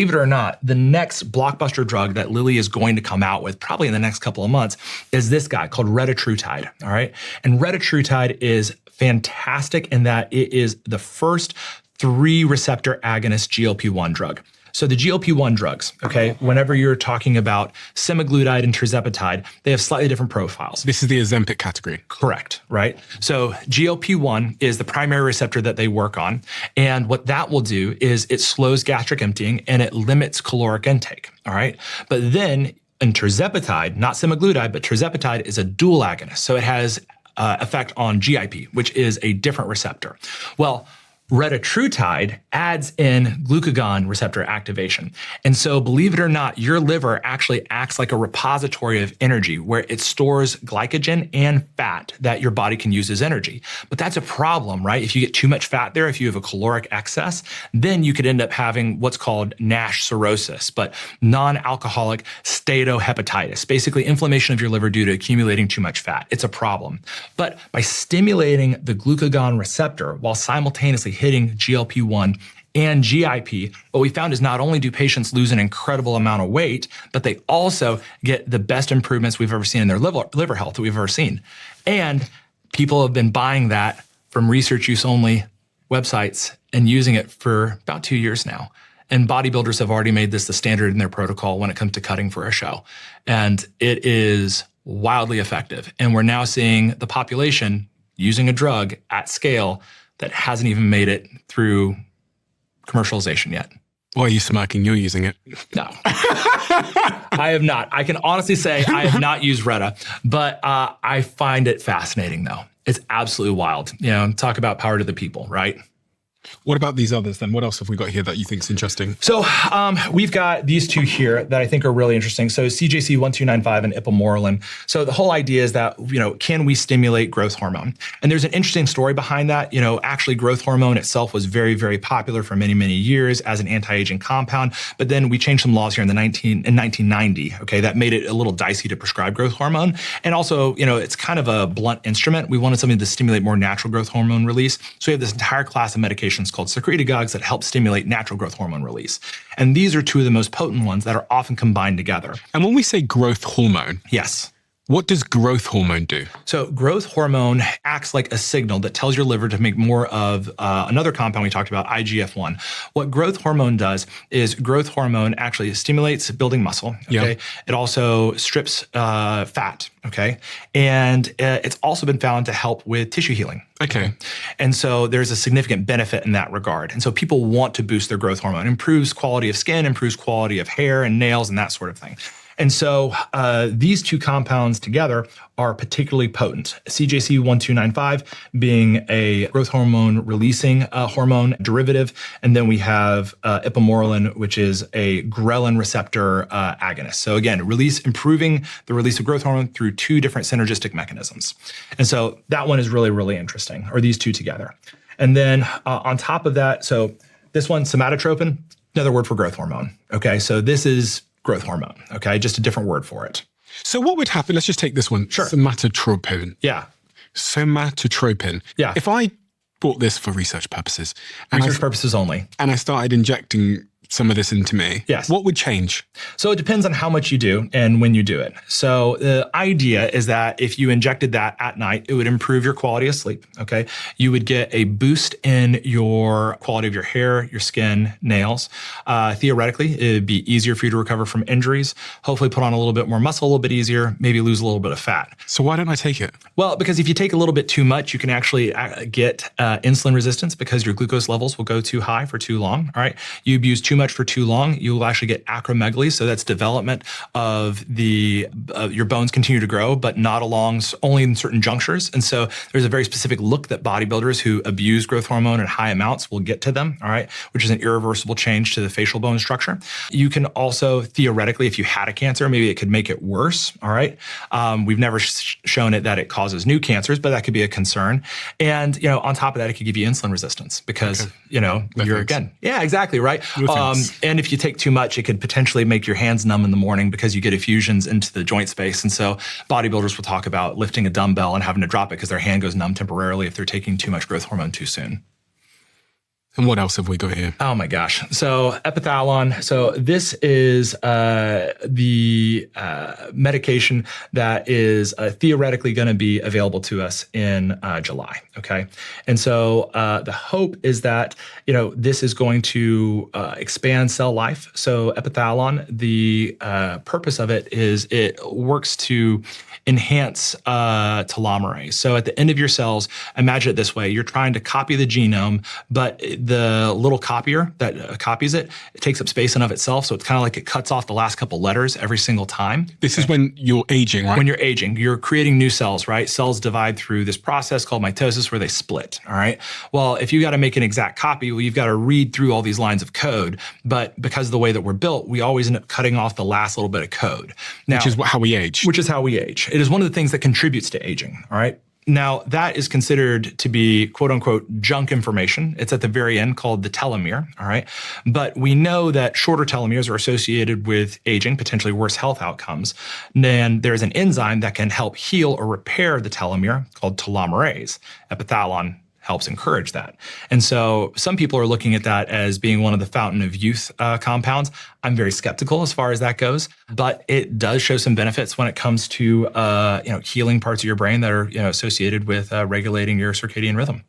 Believe it or not, the next blockbuster drug that Lilly is going to come out with, probably in the next couple of months, is this guy called Retatrutide, all right? And Retatrutide is fantastic in that it is the first 3 receptor agonist GLP-1 drug. So the GLP-1 drugs, okay, whenever you're talking about semaglutide and tirzepatide, they have slightly different profiles. This is the Ozempic category. Correct, right? So GLP-1 is the primary receptor that they work on. And what that will do is it slows gastric emptying and it limits caloric intake, all right? But then in tirzepatide, not semaglutide, but tirzepatide is a dual agonist. So it has effect on GIP, which is a different receptor. Well, Retatrutide adds in glucagon receptor activation. And so believe it or not, your liver actually acts like a repository of energy where it stores glycogen and fat that your body can use as energy. But that's a problem, right? If you get too much fat there, if you have a caloric excess, then you could end up having what's called NASH cirrhosis, but non-alcoholic steatohepatitis, basically inflammation of your liver due to accumulating too much fat. It's a problem. But by stimulating the glucagon receptor while simultaneously hitting GLP-1 and GIP, what we found is not only do patients lose an incredible amount of weight, but they also get the best improvements we've ever seen in their liver health that we've ever seen. And people have been buying that from research use only websites and using it for about 2 years now. And bodybuilders have already made this the standard in their protocol when it comes to cutting for a show. And it is wildly effective. And we're now seeing the population using a drug at scale that hasn't even made it through commercialization yet. Why are you smirking? You're using it. No, I have not. I can honestly say I have not used Reta, but I find it fascinating though. It's absolutely wild. You know, talk about power to the people, right? What about these others then? What else have we got here that you think is interesting? So we've got these 2 here that I think are really interesting. So CJC 1295 and ipamorelin. So the whole idea is that, you know, can we stimulate growth hormone? And there's an interesting story behind that. You know, actually growth hormone itself was very, very popular for many, many years as an anti-aging compound. But then we changed some laws here in 1990, okay, that made it a little dicey to prescribe growth hormone. And also, you know, it's kind of a blunt instrument. We wanted something to stimulate more natural growth hormone release. So we have this entire class of medications called secretagogues that help stimulate natural growth hormone release. And these are 2 of the most potent ones that are often combined together. And when we say growth hormone, yes. What does growth hormone do? So growth hormone acts like a signal that tells your liver to make more of another compound we talked about, IGF-1. What growth hormone does is growth hormone actually stimulates building muscle, okay? Yep. It also strips fat, okay? And it's also been found to help with tissue healing. Okay. And so there's a significant benefit in that regard. And so people want to boost their growth hormone. It improves quality of skin, improves quality of hair and nails and that sort of thing. And so these 2 compounds together are particularly potent. CJC 1295 being a growth hormone releasing hormone derivative. And then we have ipamorelin, which is a ghrelin receptor agonist. So again, improving the release of growth hormone through 2 different synergistic mechanisms. And so that one is really, really interesting, or these 2 together. And then on top of that, so this one, somatotropin, another word for growth hormone. Okay, so this is growth hormone, okay? Just a different word for it. So what would happen? Let's just take this one. Sure. Somatotropin. Yeah. Somatotropin. Yeah. If I bought this for research purposes. Research purposes only. And I started injecting some of this into me. Yes. What would change? So it depends on how much you do and when you do it. So the idea is that if you injected that at night, it would improve your quality of sleep, okay? You would get a boost in your quality of your hair, your skin, nails. Theoretically, it would be easier for you to recover from injuries, hopefully put on a little bit more muscle a little bit easier, maybe lose a little bit of fat. So why don't I take it? Well, because if you take a little bit too much, you can actually get insulin resistance because your glucose levels will go too high for too long, all right? You abuse too much for too long, you will actually get acromegaly. So that's development of your bones continue to grow, but not only in certain junctures. And so there's a very specific look that bodybuilders who abuse growth hormone in high amounts will get to them, all right, which is an irreversible change to the facial bone structure. You can also theoretically, if you had a cancer, maybe it could make it worse, all right? We've never shown it that it causes new cancers, but that could be a concern. And, on top of that, it could give you insulin resistance because, yeah, exactly, right? And if you take too much, it could potentially make your hands numb in the morning because you get effusions into the joint space. And so bodybuilders will talk about lifting a dumbbell and having to drop it because their hand goes numb temporarily if they're taking too much growth hormone too soon. And what else have we got here? Oh my gosh. So Epithalon. So this is the medication that is theoretically going to be available to us in July. Okay. And so the hope is that, this is going to expand cell life. So Epithalon, the purpose of it is it works to enhance telomerase. So at the end of your cells, imagine it this way. You're trying to copy the genome, but the little copier that copies it takes up space enough itself. So it's kind of like it cuts off the last couple letters every single time. This is when you're aging, right? When you're aging, you're creating new cells, right? Cells divide through this process called mitosis where they split, all right? Well, if you got to make an exact copy, well, you've got to read through all these lines of code. But because of the way that we're built, we always end up cutting off the last little bit of code. Now, which is how we age. Which is how we age. It is one of the things that contributes to aging, all right? Now, that is considered to be quote unquote junk information. It's at the very end called the telomere, all right? But we know that shorter telomeres are associated with aging, potentially worse health outcomes. And there's an enzyme that can help heal or repair the telomere called telomerase. Epithalon helps encourage that. And so some people are looking at that as being one of the fountain of youth compounds. I'm very skeptical as far as that goes, but it does show some benefits when it comes to healing parts of your brain that are associated with regulating your circadian rhythm.